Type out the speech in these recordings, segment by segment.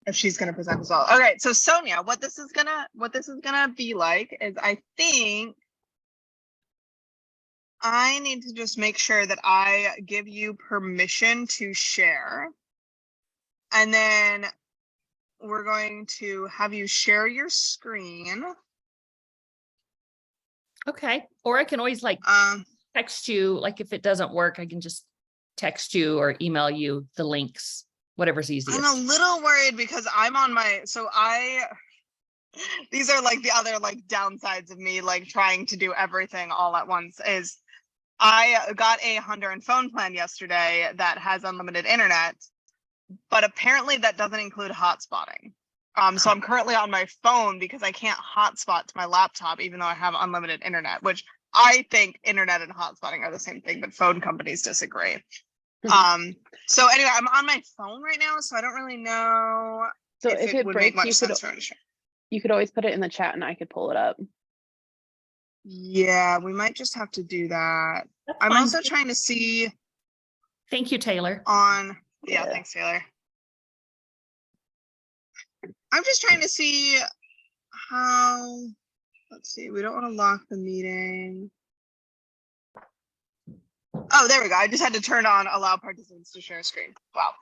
if she's gonna present as well. Okay, so Sonia, what this is gonna be like is I think I need to just make sure that I give you permission to share. And then we're going to have you share your screen. Okay. Or I can always like text you, like if it doesn't work, I can just text you or email you the links, whatever's easiest. I'm a little worried because I'm on my, these are like the other like downsides of me like trying to do everything all at once is I got a Honduran and phone plan yesterday that has unlimited internet, but apparently that doesn't include hotspotting. So I'm currently on my phone because I can't hotspot to my laptop, even though I have unlimited internet, which I think internet and hotspotting are the same thing, but phone companies disagree. So anyway, I'm on my phone right now, so I don't really know so if it would breaks, make much sense for me to share. You could always put it in the chat and I could pull it up. Yeah, we might just have to do that. That's I'm fine. also trying to see Thank you, Taylor. on, Yeah. Thanks, Taylor. I'm just trying to see how, let's see, we don't want to lock the meeting. Oh, there we go. I just had to turn on allow participants to share screen. Wow.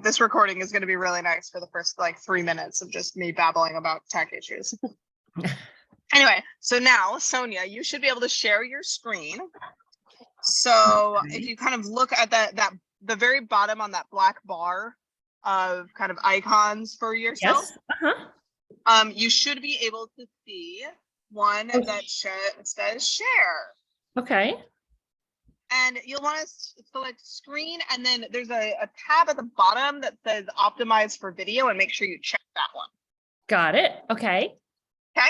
This recording is going to be really nice for the first like 3 minutes of just me babbling about tech issues. Anyway, so now, Sonia, you should be able to share your screen. So if you kind of look at the very bottom on that black bar of kind of icons for yourself, Yes. you should be able to see one that says share. Okay. And you'll want to select screen, and then there's a tab at the bottom that says optimize for video, and make sure you check that one. Got it. Okay. Okay.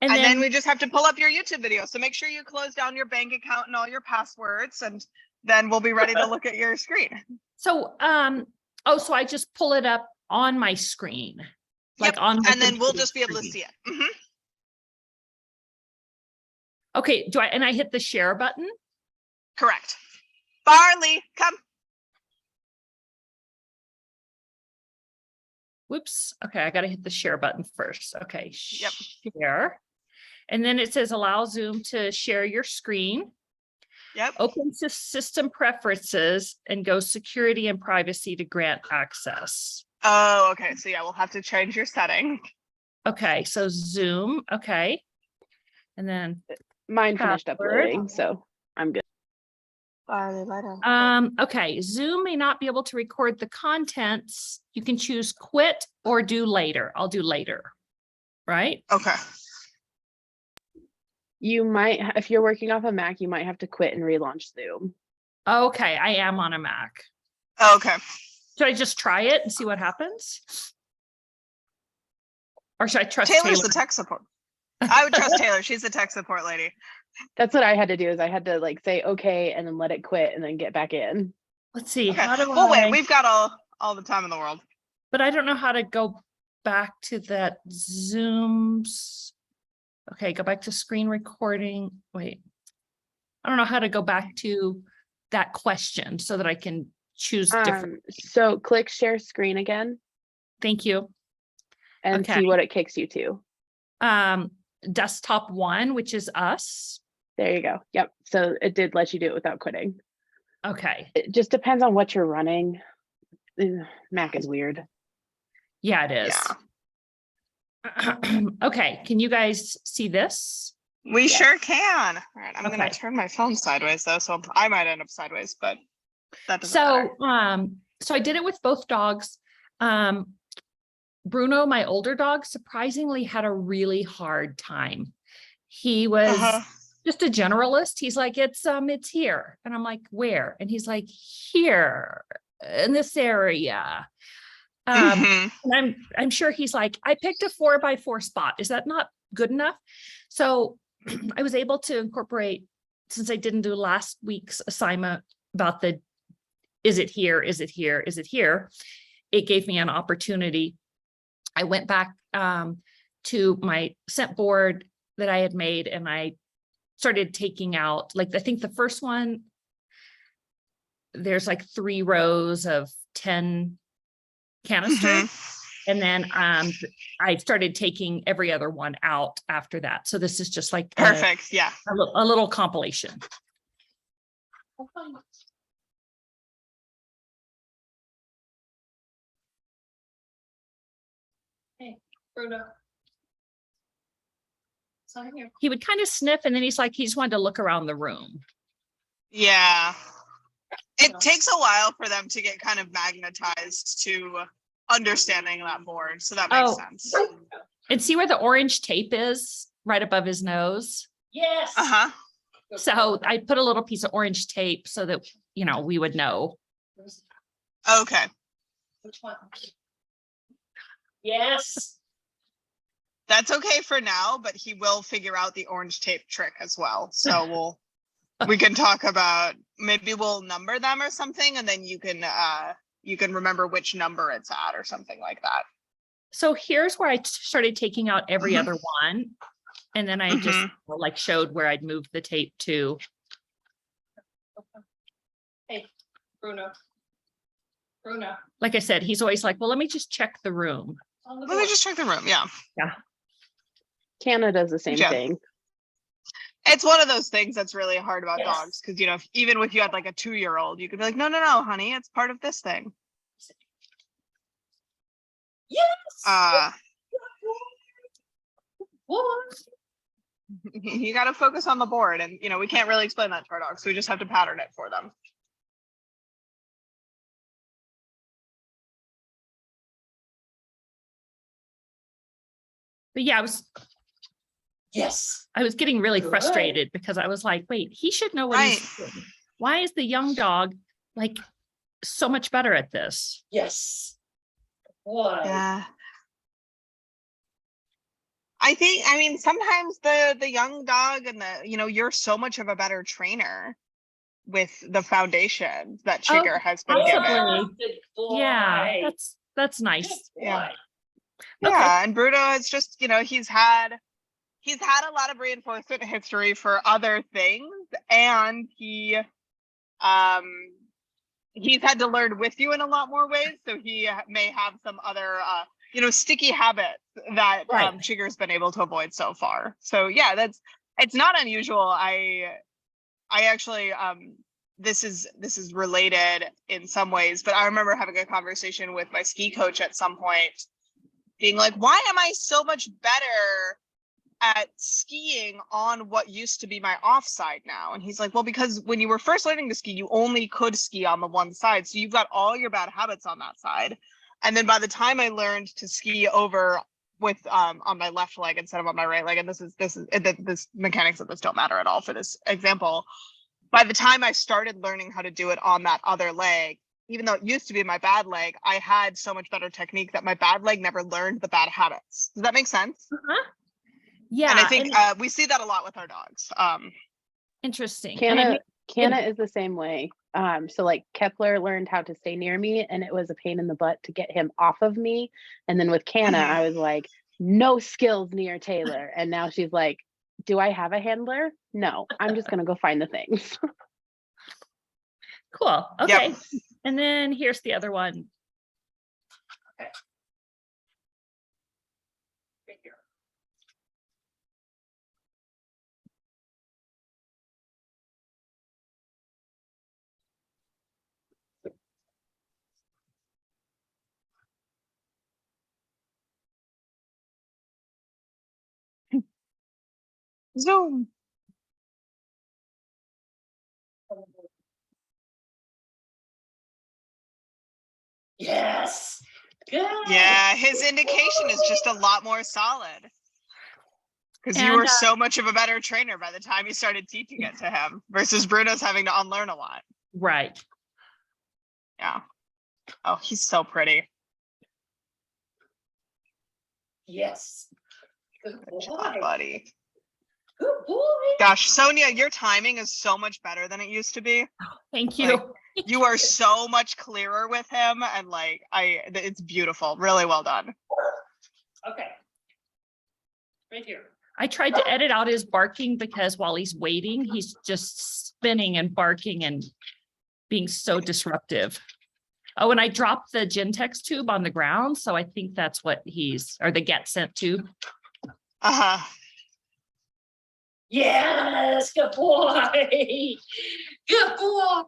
And then we just have to pull up your YouTube video. So make sure you close down your bank account and all your passwords, and then we'll be ready to look at your screen. So, so I just pull it up on my screen, like Yep. on, and then we'll just be able to see it. Mm-hmm. Okay. And I hit the share button? Correct. Barley, come. Whoops. Okay. I got to hit the share button first. Okay. Yep. Share. And then it says allow Zoom to share your screen. Yep. Open system preferences and go security and privacy to grant access. Oh, okay. So yeah, we'll have to change your setting. Okay. So Zoom. Okay. And then Mine finished uploading, so I'm good. Okay. Zoom may not be able to record the contents. You can choose quit or do later. I'll do later. Right? Okay. You might, if you're working off a Mac, you might have to quit and relaunch Zoom. Okay. I am on a Mac. Okay. Should I just try it and see what happens? Or should I trust Taylor's Taylor? the tech support. I would trust Taylor. She's the tech support lady. That's what I had to do, is I had to like say okay and then let it quit and then get back in. Let's see. Okay. How do Well, I... wait, we've got all the time in the world. But I don't know how to go back to that Zoom's. Okay, go back to screen recording. Wait, I don't know how to go back to that question so that I can choose different. So click share screen again Thank you. and Okay. see what it kicks you to. Desktop 1, which is us. There you go. Yep. So it did let you do it without quitting. Okay. It just depends on what you're running. Mac is weird. Yeah, it is. Yeah. Okay, can you guys see this? We sure can. All right, I'm Okay. gonna turn my phone sideways though, so I might end up sideways, but that doesn't matter. So I did it with both dogs. Bruno, my older dog, surprisingly had a really hard time. He was just a generalist. He's like, it's here. And I'm like, where? And he's like, here in this area. And I'm sure he's like, I picked a 4x4 spot. Is that not good enough? So I was able to incorporate, since I didn't do last week's assignment about the, is it here? Is it here? Is it here? It gave me an opportunity. I went back to my scent board that I had made, and I started taking out, like, I think the first one, there's like 3 rows of 10 canisters. And then I started taking every other one out after that. So this is just like Perfect. Yeah. a little compilation. Hey, Bruno. Sign here. He would kind of sniff and then he's like, he just wanted to look around the room. Yeah. It takes a while for them to get kind of magnetized to understanding that board. So that makes Oh. sense. And see where the orange tape is right above his nose? Yes. Uh-huh. So I put a little piece of orange tape so that, you know, we would know. Okay. Which one? Yes. That's okay for now, but he will figure out the orange tape trick as well. So we can talk about, maybe we'll number them or something, and then you can remember which number it's at or something like that. So here's where I started taking out every Mhm. other one. And then I just like showed where I'd moved the tape to. Hey, Bruno. Bruno. Like I said, he's always like, well, let me just check the room. On the Let me board. just check the room. Yeah. Canada does the same Yeah. thing. It's one of those things that's really hard about Yes. dogs. Cause you know, even if you had like a 2-year-old, you could be like, no, honey, it's part of this thing. Yes. What? You got to focus on the board, and you know, we can't really explain that to our dogs. So we just have to pattern it for them. But yeah, Yes. I was getting really Good. frustrated because I was like, wait, he should know what he's doing. Why is the young dog like so much better at this? Yes. What? Yeah. I mean, sometimes the young dog and you're so much of a better trainer with the foundation that Oh, Chigger has been given. possibly. Good boy. Yeah, that's Good nice. Yeah. boy. Okay. Yeah, and Bruno is just, he's had a lot of reinforcement history for other things, and he's had to learn with you in a lot more ways. So he may have some other sticky habits that Right. Chigger's been able to avoid so far. So yeah, it's not unusual. I actually this is related in some ways, but I remember having a conversation with my ski coach at some point, being like, why am I so much better at skiing on what used to be my offside now? And he's like, well, because when you were first learning to ski, you only could ski on the one side. So you've got all your bad habits on that side. And then by the time I learned to ski over with on my left leg instead of on my right leg, and this mechanics of this don't matter at all for this example. By the time I started learning how to do it on that other leg, even though it used to be my bad leg, I had so much better technique that my bad leg never learned the bad habits. Does that make sense? Yeah. And I think we see that a lot with our dogs. Interesting. And I Canada, mean, Canada is the same way. So like Kepler learned how to stay near me, and it was a pain in the butt to get him off of me. And then with Canna, Mhm. I was like, no skills near Taylor. And now she's like, do I have a handler? No, I'm just gonna go find the things. cool. Yep. Okay. And then here's the other one. Right here. Zoom. Yes. Good. Yeah, his indication is just a lot more solid. Because you And, were so much of a better trainer by the time you started teaching it to him versus Bruno's having to unlearn a lot. Right. Yeah. Oh, he's so pretty. Yes. Good Good job, boy. buddy. Good boy. Gosh, Sonia, your timing is so much better than it used to be. Thank you. Like, you are so much clearer with him, and like it's beautiful. Really well done. Okay. Right here. I tried to edit out his barking because while he's waiting, he's just spinning and barking and being so disruptive. Oh, and I dropped the Gentex tube on the ground, so I think that's what or the Get Sent tube. Uh-huh. Yes, good boy. Good boy.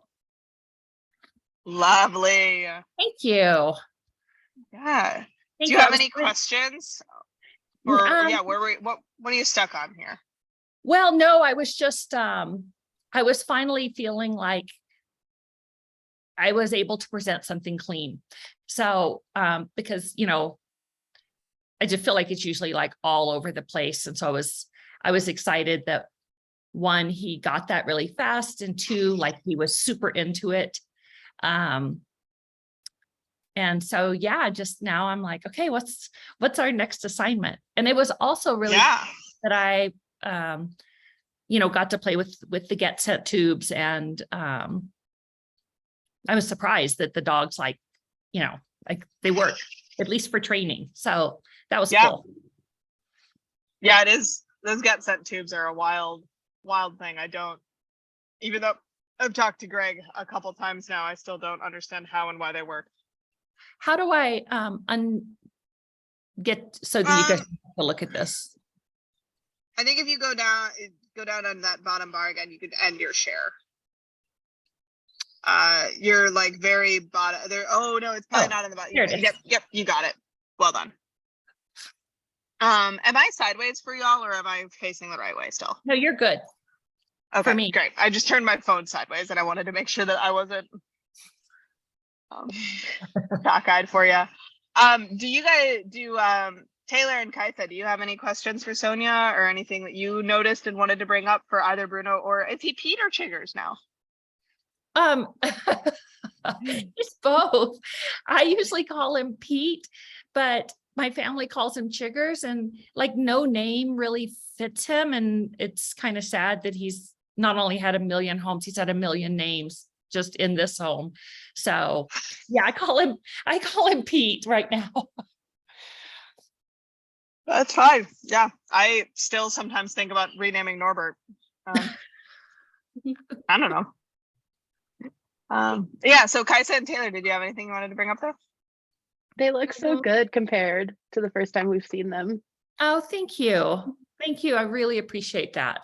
Lovely. Thank you. Yeah. Thank Do you have I was any gonna- questions? Or Um, yeah, what are you stuck on here? Well, no, I was just, I was finally feeling like I was able to present something clean. So, because, I just feel like it's usually like all over the place. And so I was excited that one, he got that really fast, and two, like he was super into it. And so, yeah, just now I'm like, okay, what's our next assignment? And it was also really Yeah. that I, got to play with the Get Set tubes, and I was surprised that the dogs like they work, at least for training. So that was cool. Yeah, it is. Those Get Sent tubes are a wild thing. Even though I've talked to Greg a couple times now, I still don't understand how and why they work. How do I get so that you guys can have a look at this? I think if you go down on that bottom bar again, you could end your share. You're like very bottom there. Oh no, it's probably not in the bottom. There it is. Yep, you got it. Well done. Am I sideways for y'all, or am I facing the right way still? No, you're good. Okay, me. great. I just turned my phone sideways and I wanted to make sure that I wasn't cockeyed for you. Do you guys Taylor and Kaisa, do you have any questions for Sonia or anything that you noticed and wanted to bring up for either Bruno, or is he Pete or Chiggers now? It's both. I usually call him Pete, but my family calls him Chiggers, and like no name really fits him. And it's kind of sad that he's not only had a million homes, he's had a million names just in this home. So yeah, I call him Pete right now. That's fine. Yeah, I still sometimes think about renaming Norbert. I don't know. Yeah, so Kaisa and Taylor, did you have anything you wanted to bring up there? They look so good compared to the first time we've seen them. Oh, thank you. Thank you. I really appreciate that.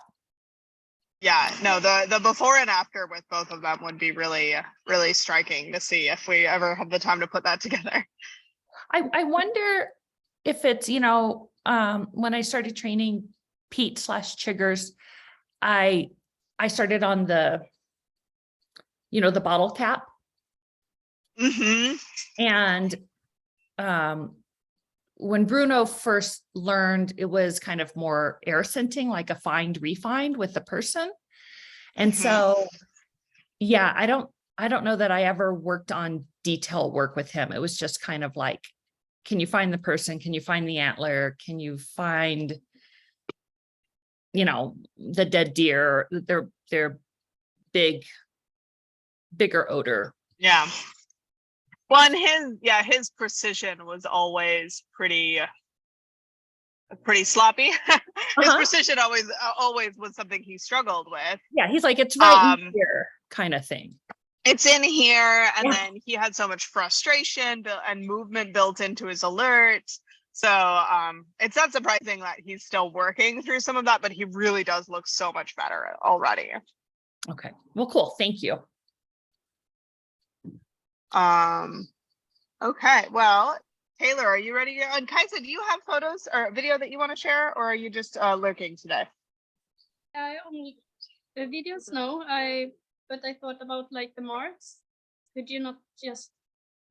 Yeah, no, the before and after with both of them would be really, really striking to see if we ever have the time to put that together. I wonder if it's, when I started training Pete/Chiggers, I started on the bottle cap. Mm-hmm. And when Bruno first learned, it was kind of more air scenting, like a find refind with the person. And so, yeah, I don't know that I ever worked on detail work with him. It was just kind of like, can you find the person? Can you find the antler? Can you find, the dead deer? They're bigger odor. Yeah. Well, and his precision was always pretty sloppy. His precision always was something he struggled with. Yeah, he's like, it's right in here kind of thing. It's in here, and then he had so much frustration and movement built into his alert. So it's not surprising that he's still working through some of that, but he really does look so much better already. Okay, well, cool. Thank you. Okay, well, Taylor, are you ready to go? And Kaisa, do you have photos or video that you want to share, or are you just lurking today? I only videos, no. But I thought about like the marks. Could you not just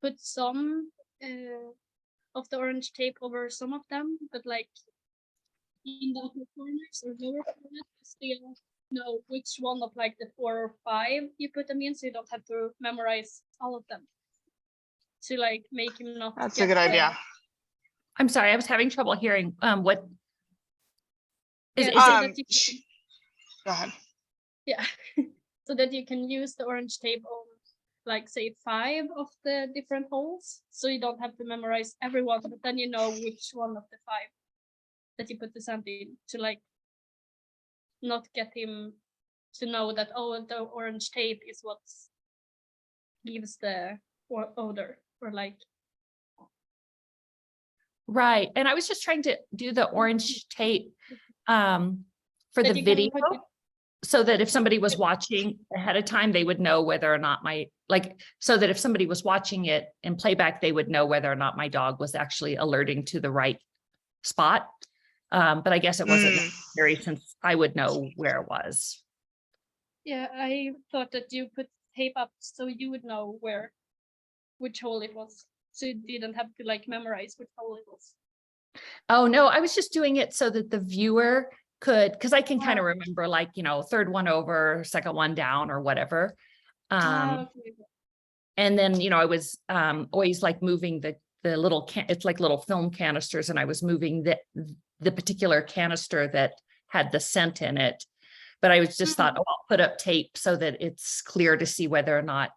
put some of the orange tape over some of them, but like in the upper corners or lower corners, still know which one of like the 4 or 5 you put them in, so you don't have to memorize all of them. To like make him not. That's a good idea. I'm sorry, I was having trouble hearing. What is Yeah, it? so that you can, Go ahead. yeah, so that you can use the orange tape on, like, say 5 of the different holes, so you don't have to memorize everyone, but then you know which one of the 5 that you put the sand in, to like not get him to know that, oh, the orange tape is what gives the odor or like. Right. And I was just trying to do the orange tape for That the you can video, put it- so that if somebody was watching ahead of time, they would know whether or not so that if somebody was watching it in playback, they would know whether or not my dog was actually alerting to the right spot. But I guess it wasn't Mm. necessary since I would know where it was. Yeah, I thought that you put tape up so you would know which hole it was. So you didn't have to like memorize which hole it was. Oh, no, I was just doing it so that the viewer could, because I can kind of Wow. remember, like, third one over, second one down or whatever. Okay. And then, I was always like moving the little it's like little film canisters, and I was moving the particular canister that had the scent in it. But I was just thought, oh, I'll put up tape so that it's clear to see whether or not,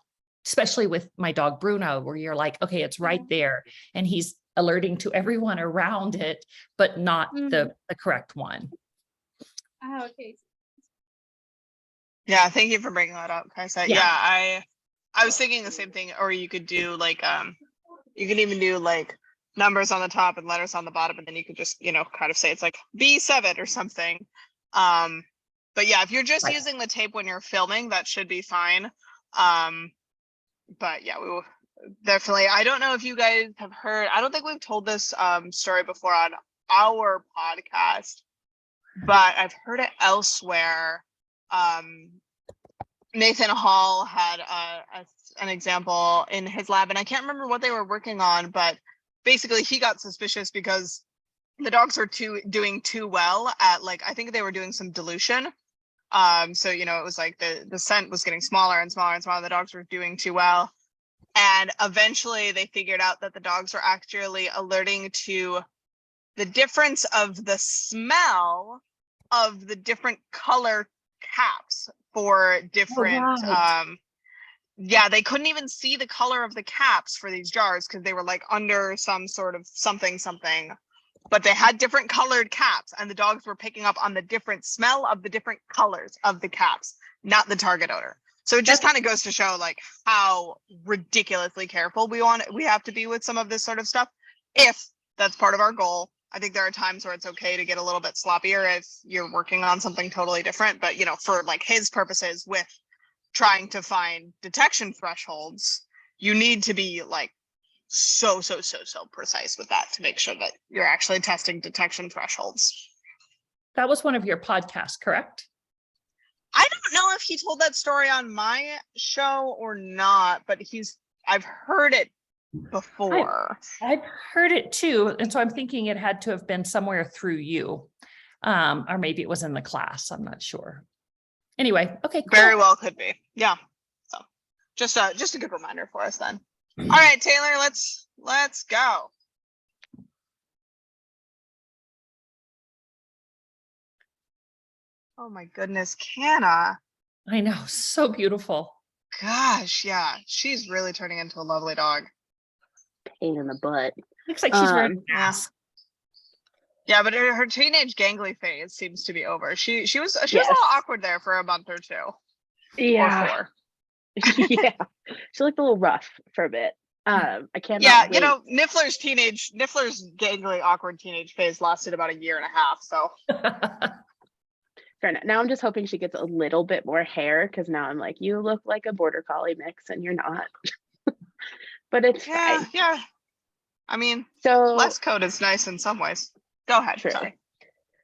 especially with my dog Bruno, where you're like, okay, it's right there, and he's alerting to everyone around it, but not the correct one. Okay. Yeah, thank you for bringing that up, Kaisa. Yeah. Yeah, I was thinking the same thing. Or you could do like you could even do like numbers on the top and letters on the bottom, and then you could just kind of say it's like B7 or something. But yeah, if you're just Right. using the tape when you're filming, that should be fine. But yeah, we will definitely. I don't know if you guys have heard. I don't think we've told this story before on our podcast, but I've heard it elsewhere. Nathan Hall had an example in his lab, and I can't remember what they were working on, but basically he got suspicious because the dogs were doing too well at, like, I think they were doing some dilution. So it was like the scent was getting smaller and smaller and smaller. The dogs were doing too well, and eventually they figured out that the dogs were actually alerting to the difference of the smell of the different color caps for different right. yeah, they couldn't even see the color of the caps for these jars because they were like under some sort of something, but they had different colored caps, and the dogs were picking up on the different smell of the different colors of the caps, not the target odor. So it just kind of goes to show like how ridiculously careful we have to be with some of this sort of stuff, if that's part of our goal. I think there are times where it's okay to get a little bit sloppier if you're working on something totally different. But, for like his purposes with trying to find detection thresholds, you need to be like so precise with that to make sure that you're actually testing detection thresholds. That was one of your podcasts, correct? I don't know if he told that story on my show or not, but I've heard it before. I've heard it too. And so I'm thinking it had to have been somewhere through you. Or maybe it was in the class. I'm not sure. Anyway, okay, cool. Very well could be. Yeah. So just a good reminder for us then. All right, Taylor, let's go. Oh my goodness, Canna. I know, so beautiful. Gosh, yeah, she's really turning into a lovely dog. Pain in the butt. Looks like she's wearing a Yeah. mask. Yeah, but her teenage gangly phase seems to be over. She was a Yes. little awkward there for a month or two. Yeah. Or 4. Yeah. She looked a little rough for a bit. I can't. Yeah, Niffler's gangly, awkward teenage phase lasted about 1.5 years. So Fair enough. Now I'm just hoping she gets a little bit more hair, because now I'm like, you look like a border collie mix and you're not. But it's fine. yeah. I mean, So less coat is nice in some ways. Go ahead. True. Sorry.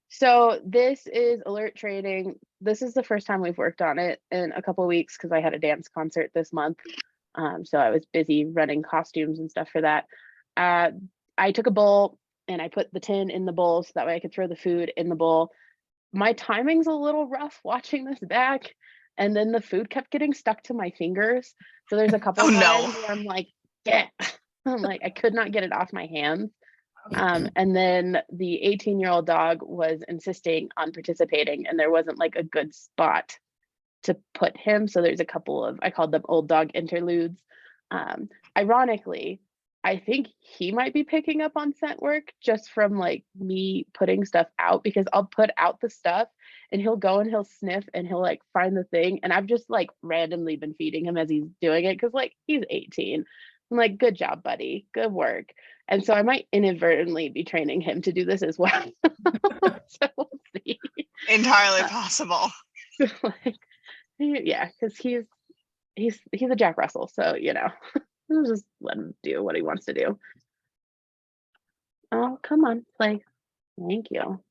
So this is alert trading. This is the first time we've worked on it in a couple of weeks because I had a dance concert this month. So I was busy running costumes and stuff for that. I took a bowl and I put the tin in the bowl so that way I could throw the food in the bowl. My timing's a little rough watching this back, and then the food kept getting stuck to my fingers. So there's a couple Oh, no. times where I'm like, I'm like, I could not get it off my hands. And then the 18-year-old dog was insisting on participating, and there wasn't like a good spot to put him. So there's a couple of, I called them old dog interludes. Ironically, I think he might be picking up on scent work just from like me putting stuff out, because I'll put out the stuff and he'll go and he'll sniff and he'll like find the thing. And I've just like randomly been feeding him as he's doing it, because like he's 18. I'm like, good job, buddy. Good work. And so I might inadvertently be training him to do this as well. So we'll see. Entirely possible. Like, yeah, because he's a Jack Russell, so we'll just let him do what he wants to do. Oh, come on, play. Thank you.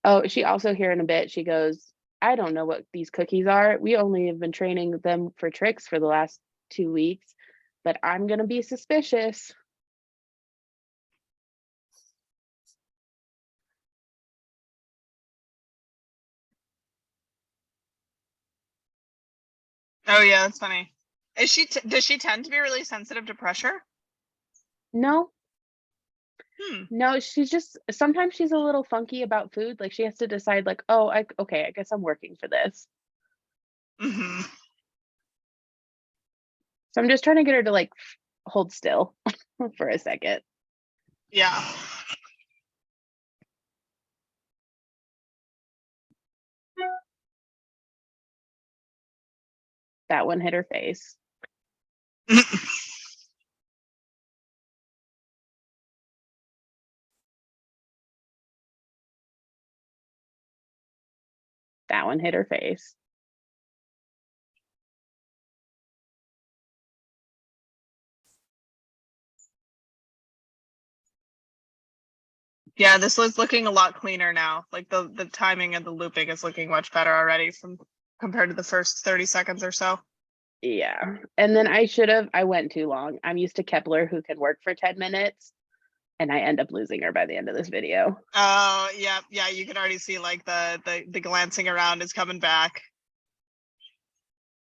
Oh, she also here in a bit, she goes, I don't know what these cookies are. We only have been training them for tricks for the last 2 weeks, but I'm gonna be suspicious. Oh yeah, that's funny. Does she tend to be really sensitive to pressure? No, Hmm. no, she's just sometimes she's a little funky about food. Like she has to decide, like, oh, okay, I guess I'm working for this. Hmm. So I'm just trying to get her to like hold still for a second. Yeah. That one hit her face. That one hit her face. Yeah, this was looking a lot cleaner now. Like the timing and the looping is looking much better already from compared to the first 30 seconds or so. Yeah. And then I went too long. I'm used to Kepler who can work for 10 minutes and I end up losing her by the end of this video. Oh, yeah, yeah, you can already see like the glancing around is coming back.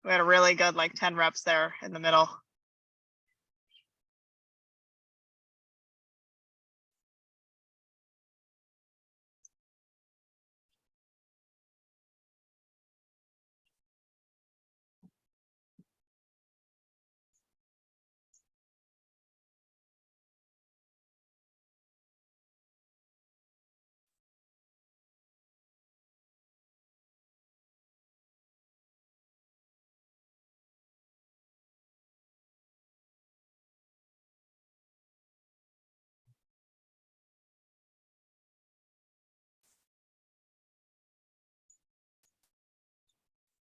We had a really good like 10 reps there in the middle.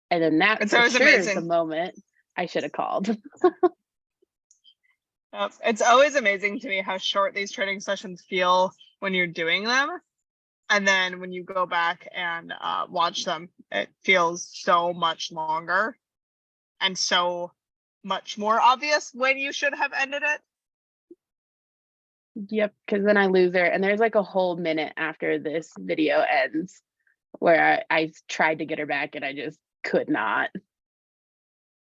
And then that It's for always sure is the amazing. moment I should have called. It's always amazing to me how short these training sessions feel when you're doing them. And then when you go back and watch them, it feels so much longer and so much more obvious when you should have ended it. Yep, because then I lose her. And there's like a whole minute after this video ends where I tried to get her back and I just could not.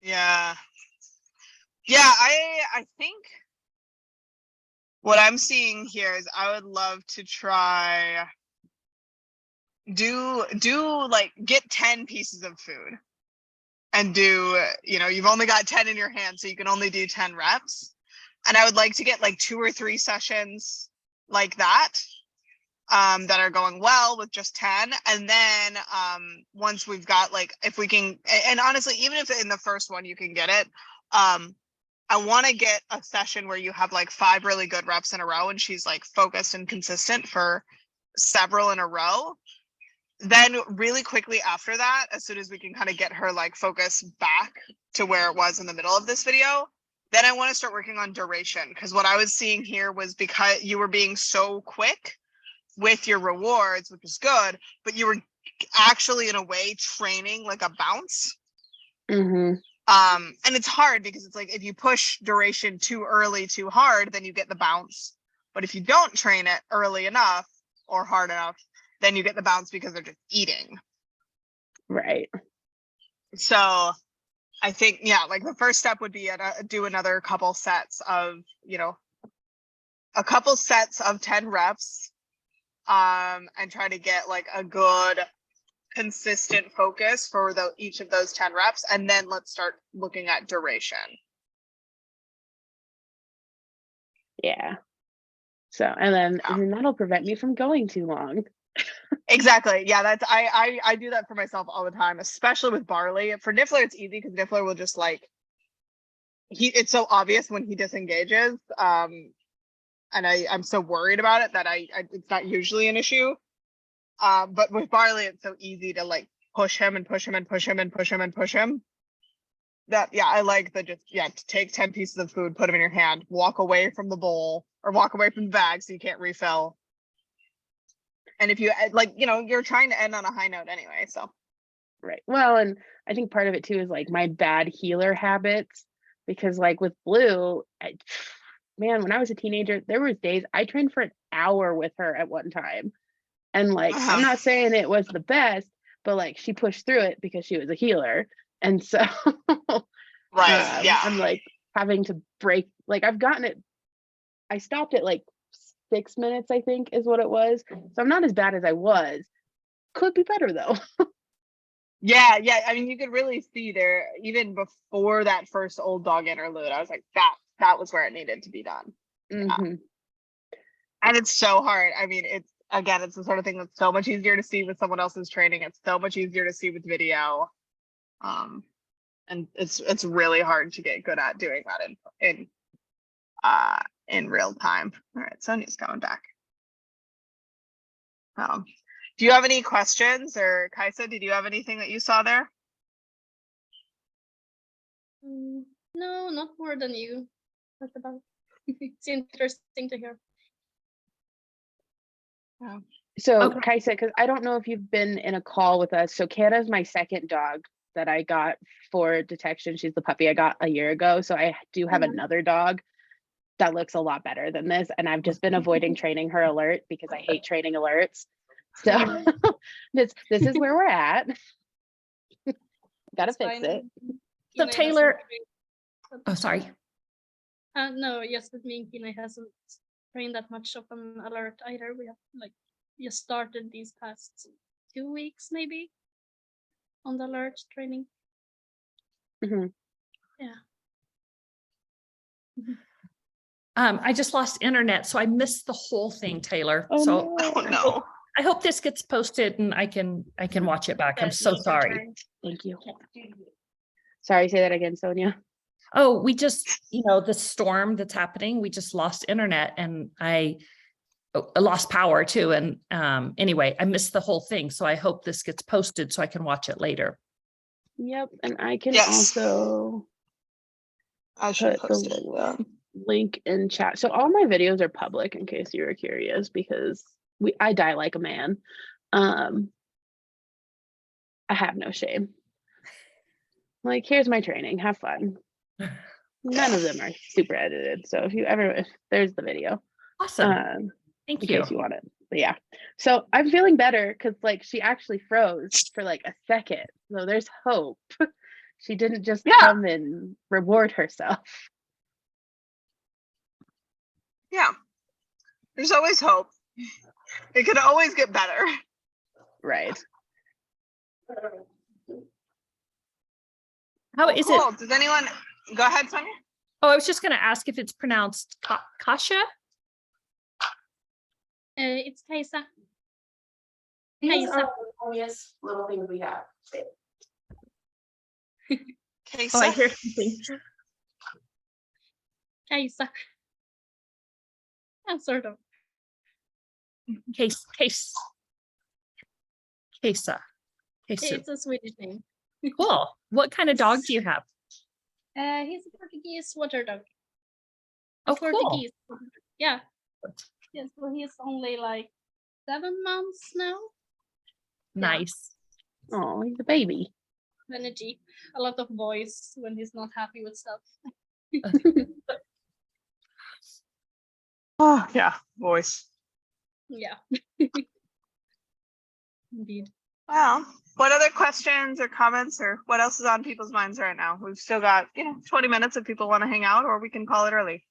Yeah. Yeah, I think what I'm seeing here is I would love to try do like get 10 pieces of food and do, you've only got 10 in your hand, so you can only do 10 reps. And I would like to get like 2 or 3 sessions like that that are going well with just 10. And then once we've got like, if we can, and honestly, even if in the first one you can get it, I want to get a session where you have like 5 really good reps in a row and she's like focused and consistent for several in a row. Then really quickly after that, as soon as we can kind of get her like focus back to where it was in the middle of this video, then I want to start working on duration, because what I was seeing here was because you were being so quick with your rewards, which is good, but you were actually in a way training like a bounce. Mm-hmm. And it's hard because it's like if you push duration too early, too hard, then you get the bounce. But if you don't train it early enough or hard enough, then you get the bounce because they're just eating. Right. So I think, yeah, like the first step would be do another couple sets of, a couple sets of 10 reps, and try to get like a good consistent focus for each of those 10 reps. And then let's start looking at duration. Yeah. So, and then Yeah. and that'll prevent me from going too long. Exactly. Yeah, that's I do that for myself all the time, especially with Barley. For Niffler, it's easy because Niffler will just like it's so obvious when he disengages. And I'm so worried about it that I it's not usually an issue. But with Barley, it's so easy to like push him and push him and push him and push him and push him. That yeah, I like the just to take 10 pieces of food, put them in your hand, walk away from the bowl or walk away from the bag so you can't refill. And if you like, you're trying to end on a high note anyway, so. Right. Well, and I think part of it too is like my bad healer habits, because like with Blue, man, when I was a teenager, there was days I trained for an hour with her at one time. And like, I'm not saying it was the best, but like she pushed through it because she was a healer. And so Right. Yeah. I'm like having to break, like I've gotten it. I stopped at like 6 minutes, I think is what it was. So I'm not as bad as I was. Could be better though. Yeah. I mean, you could really see there, even before that first old dog interlude, I was like, that was where it needed to be done. Mhm. And it's so hard. I mean, it's the sort of thing that's so much easier to see with someone else's training. It's so much easier to see with video. And it's really hard to get good at doing that in real time. All right, Sonia's coming back. Do you have any questions, or Kaisa, did you have anything that you saw there? No, not more than you. What about? It's interesting to hear. So Okay. Kaisa, because I don't know if you've been in a call with us. So Kana's my second dog that I got for detection. She's the puppy I got a year ago. So I do have another dog that looks a lot better than this. And I've just been avoiding training her alert because I hate training alerts. So this is where we're at. Gotta fix it. So Taylor, oh, sorry. No, yes, but me and Kina hasn't trained that much of an alert either. We have like just started these past 2 weeks maybe on the alert training. Mhm. Yeah. I just lost internet, so I missed the whole thing, Taylor. Oh, So no. Oh no. I hope this gets posted and I can watch it back. I'm so sorry. Thank you. Sorry, say that again, Sonia. Oh, we just, the storm that's happening, we just lost internet and I lost power too. And anyway, I missed the whole thing. So I hope this gets posted so I can watch it later. Yep, and I can Yes. also I should put post the it. link in chat. So all my videos are public in case you were curious, because I die like a man. I have no shame. Like, here's my training, have fun. None of them are super edited. So if there's the video. Awesome. Thank in you. case you want it. But yeah. So I'm feeling better because like she actually froze for like a second. So there's hope. She didn't just come and reward herself. Yeah. There's always hope. It could always get better. Right. How is it? Cool. Does anyone go ahead, Sonia? Oh, I was just going to ask if it's pronounced Kasha. It's Kaisa. These Kaisa. are the funniest little things we have. Kaisa. Oh, I hear something. Kaisa. Yeah, sort of. Kesa. It's a Swedish name. Cool. What kind of dog do you have? He's a Portuguese water dog. Oh, cool. Portuguese. Yeah. Yes, so he's only like 7 months now. Nice. Oh, he's a baby. Energy. A lot of voice when he's not happy with stuff. Oh, yeah. Voice. Yeah. Indeed. Well, what other questions or comments or what else is on people's minds right now? We've still got, 20 minutes if people want to hang out, or we can call it early.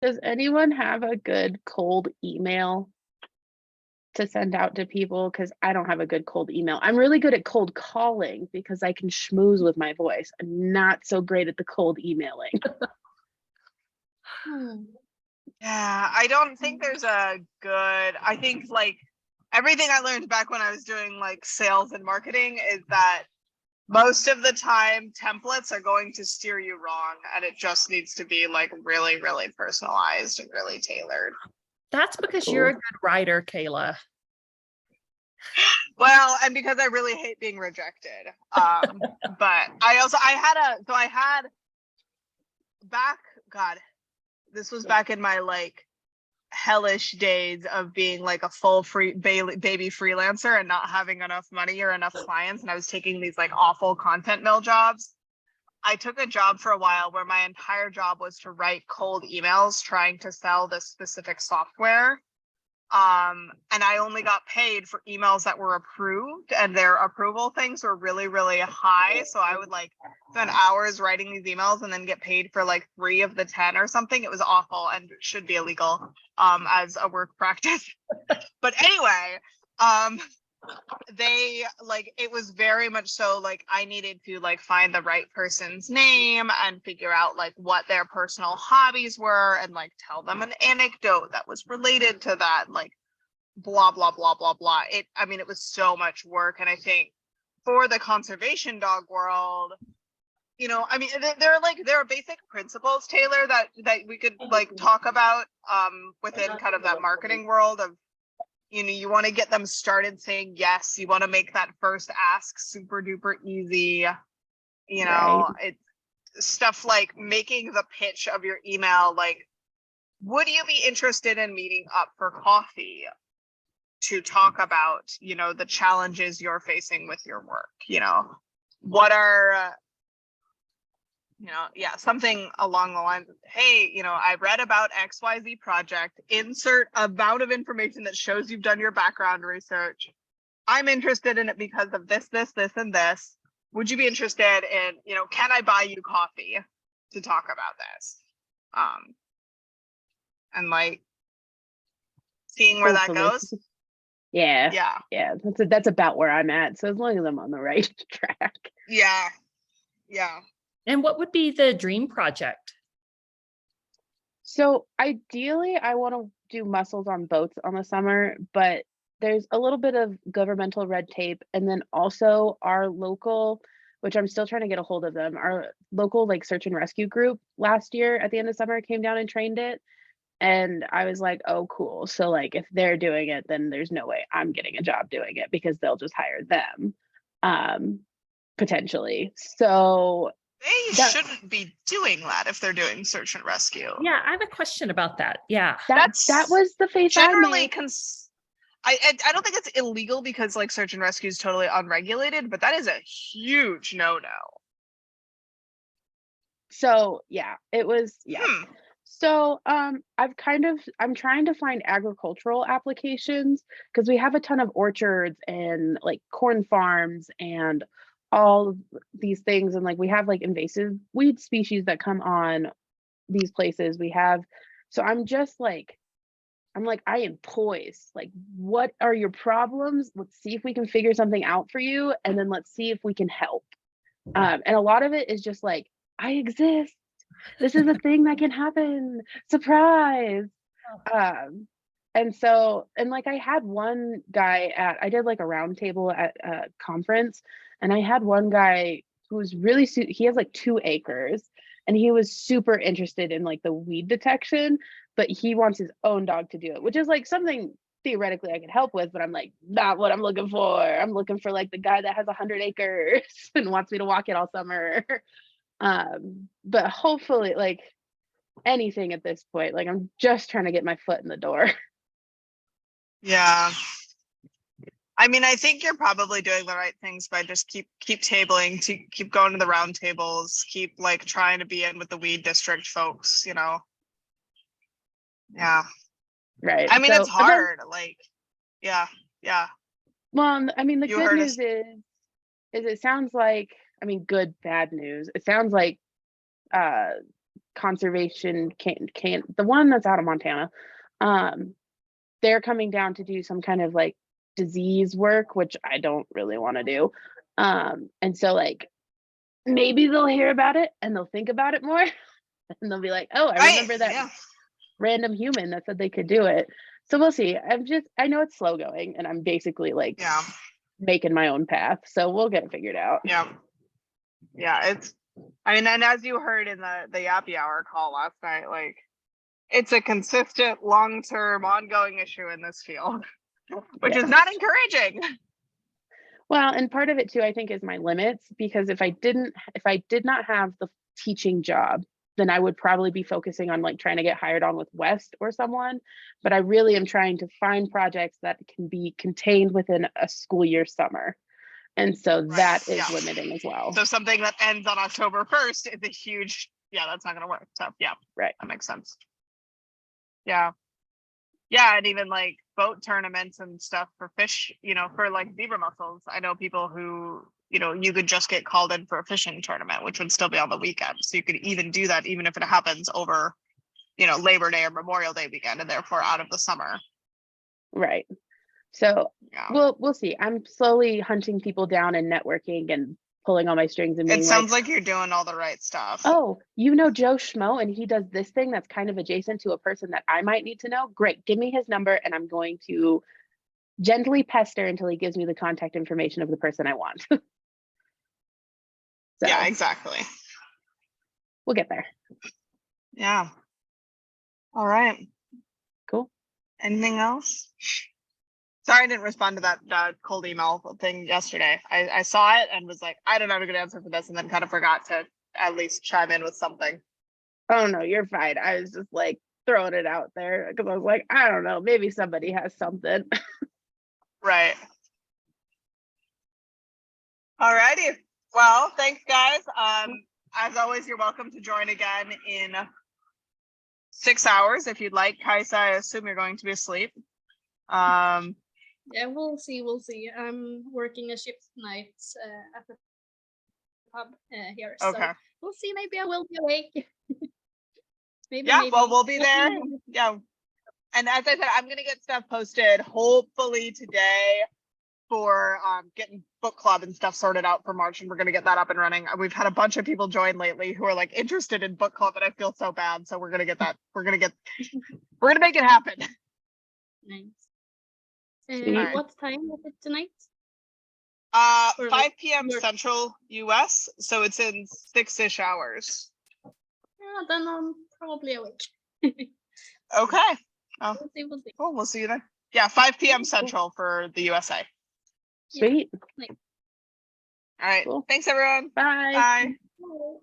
Does anyone have a good cold email to send out to people? Because I don't have a good cold email. I'm really good at cold calling because I can schmooze with my voice. I'm not so great at the cold emailing. Yeah, I don't think there's a good, I think like everything I learned back when I was doing like sales and marketing is that most of the time templates are going to steer you wrong, and it just needs to be like really, really personalized and really tailored. That's because you're a Cool. good writer, Kayla. Well, and because I really hate being rejected. But I had back, God, this was back in my like hellish days of being like a full free baby freelancer and not having enough money or enough clients, and I was taking these like awful content mill jobs. I took a job for a while where my entire job was to write cold emails trying to sell this specific software. And I only got paid for emails that were approved, and their approval things were really, really high. So I would like spend hours writing these emails and then get paid for like 3 of the 10 or something. It was awful and should be illegal as a work practice. But anyway, they like, it was very much so like I needed to like find the right person's name and figure out like what their personal hobbies were and like tell them an anecdote that was related to that, like blah blah blah blah blah. I mean, it was so much work. And I think for the conservation dog world, you know, I mean, there are basic principles, Taylor, that we could like talk about within kind of that marketing world of, you know, you want to get them started saying yes. You want to make that first ask super duper easy. You know, it's stuff like making the pitch of your email. Like, would you be interested in meeting up for coffee to talk about, you know, the challenges you're facing with your work? You know, what are, you know, yeah, something along the lines of, hey, you know, I read about XYZ project, insert amount of information that shows you've done your background research. I'm interested in it because of this, this, this, and this. Would you be interested in, you know, can I buy you coffee to talk about this? And like seeing where that Hopefully. goes. Yeah. Yeah. That's about where I'm at. So as long as I'm on the right track. Yeah. Yeah. And what would be the dream project? So ideally, I want to do mussels on boats on the summer, but there's a little bit of governmental red tape. And then also our local, which I'm still trying to get a hold of them, our local like search and rescue group last year at the end of summer came down and trained it. And I was like, oh, cool. So like if they're doing it, then there's no way I'm getting a job doing it because they'll just hire them potentially. So They that, shouldn't be doing that if they're doing search and rescue. Yeah, I have a question about that. Yeah. that was the face I Generally made. I don't think it's illegal because like search and rescue is totally unregulated, but that is a huge no-no. So yeah, it was, yeah. Hmm. So I'm trying to find agricultural applications because we have a ton of orchards and like corn farms and all of these things. And like we have like invasive weed species that come on these places. So I'm like, I am poised. Like, what are your problems? Let's see if we can figure something out for you. And then let's see if we can help. And a lot of it is just like, I exist. This is a thing that can happen. Surprise. And so, and like I had one guy I did like a round table at a conference, and I had one guy who was really, he has like 2 acres, and he was super interested in like the weed detection, but he wants his own dog to do it, which is like something theoretically I could help with, but I'm like, not what I'm looking for. I'm looking for like the guy that has 100 acres and wants me to walk it all summer. But hopefully like anything at this point, like I'm just trying to get my foot in the door. Yeah. I mean, I think you're probably doing the right things by just keep tabling, to keep going to the round tables, keep like trying to be in with the weed district folks, you know. Yeah. Right. I mean, So, it's hard. Like, yeah. Well, I mean, the You good heard news us. is it sounds like, I mean, good, bad news. It sounds like conservation can't the one that's out of Montana, they're coming down to do some kind of like disease work, which I don't really want to do. And so like maybe they'll hear about it and they'll think about it more and they'll be like, oh, I Right. remember that Yeah. random human that said they could do it. So we'll see. I know it's slow going, and I'm basically like Yeah. making my own path. So we'll get it figured out. Yeah. Yeah. I mean, and as you heard in the Yappy Hour call last night, like it's a consistent, long-term, ongoing issue in this field, which is not encouraging. Well, and part of it too, I think, is my limits, because if I did not have the teaching job, then I would probably be focusing on like trying to get hired on with West or someone. But I really am trying to find projects that can be contained within a school year summer. And so that is yeah. limiting as well. So something that ends on October 1st is a huge, that's not gonna work. So yeah, Right. that makes sense. Yeah. Yeah, and even like boat tournaments and stuff for fish, for like beaver mussels. I know people who, you could just get called in for a fishing tournament, which would still be on the weekend. So you could even do that even if it happens over, Labor Day or Memorial Day weekend, and therefore out of the summer. Right. So Yeah. we'll see. I'm slowly hunting people down and networking and pulling all my strings and being It sounds like you're doing all the right stuff. oh, Joe Schmo, and he does this thing that's kind of adjacent to a person that I might need to know. Great, give me his number, and I'm going to gently pester until he gives me the contact information of the person I want. So Yeah, exactly. we'll get there. Yeah. All right. Cool. Anything else? Sorry, I didn't respond to that cold email thing yesterday. I saw it and was like, I don't have a good answer for this, and then kind of forgot to at least chime in with something. Oh no, you're fine. I was just like throwing it out there because I was like, I don't know, maybe somebody has something. Right. All righty. Well, thanks, guys. As always, you're welcome to join again in 6 hours if you'd like. Kaisa, I assume you're going to be asleep. Yeah, we'll see. I'm working a shift nights at the pub here. Okay. So we'll see. Maybe I will be awake. maybe. Well, we'll be Let me there. know. Yeah. And as I said, I'm gonna get stuff posted hopefully today for getting book club and stuff sorted out for March, and we're gonna get that up and running. We've had a bunch of people join lately who are like interested in book club, and I feel so bad. So we're gonna get that. We're gonna make it happen. Nice. Sweet. What time is it tonight? Or 5 like p.m. your- Central US, so it's in 6-ish hours. Yeah, then I'm probably awake. Okay. We'll see. Cool. We'll see you then. Yeah, 5 p.m. Central for the USA. Sweet. All right. Cool. Thanks, everyone. Bye. Bye. Bye.